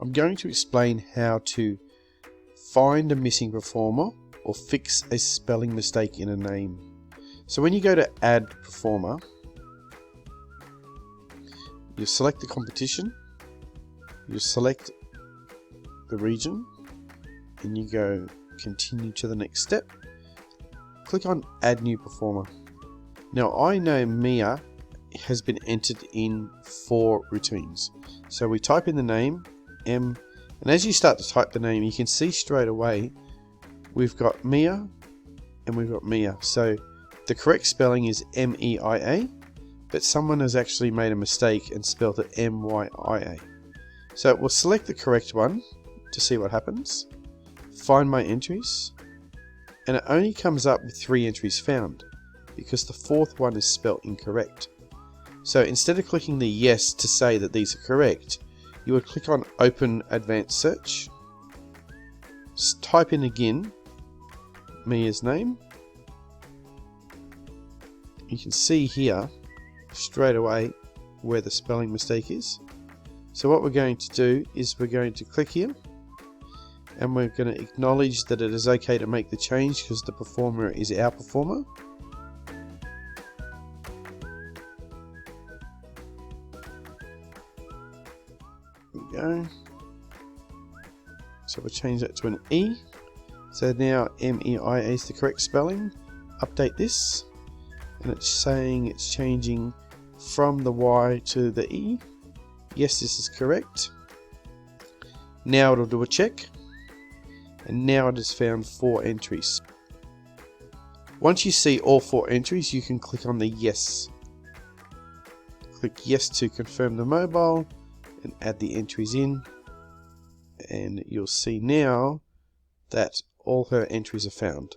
I'm going to explain how to find a missing performer or fix a spelling mistake in a name. So when you go to add performer, you select the competition, you select the region, and you go continue to the next step. Click on add new performer. Now I know Mia has been entered in 4 routines. So we type in the name, M, and as you start to type the name, you can see straight away we've got Mia and we've got Mia. So the correct spelling is M-E-I-A, but someone has actually made a mistake and spelled it M-Y-I-A. So we'll select the correct one to see what happens. Find my entries, and it only comes up with 3 entries found because the 4th one is spelled incorrect. So instead of clicking the yes to say that these are correct, you would click on Open Advanced Search, type in again Mia's name. You can see here straight away where the spelling mistake is. So what we're going to do is we're going to click here and we're going to acknowledge that it is okay to make the change because the performer is our performer. There we go. So we'll change that to an E. So now M-E-I-A is the correct spelling. Update this, and it's saying it's changing from the Y to the E. Yes, this is correct. Now it'll do a check, and now it has found 4 entries. Once you see all 4 entries, you can click on the yes. Click yes to confirm the mobile and add the entries in, and you'll see now that all her entries are found.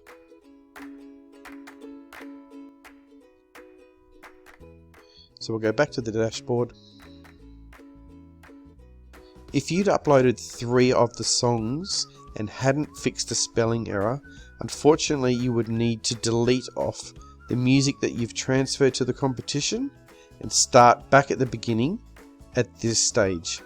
So we'll go back to the dashboard. If you'd uploaded 3 of the songs and hadn't fixed the spelling error, unfortunately you would need to delete off the music that you've transferred to the competition and start back at the beginning at this stage.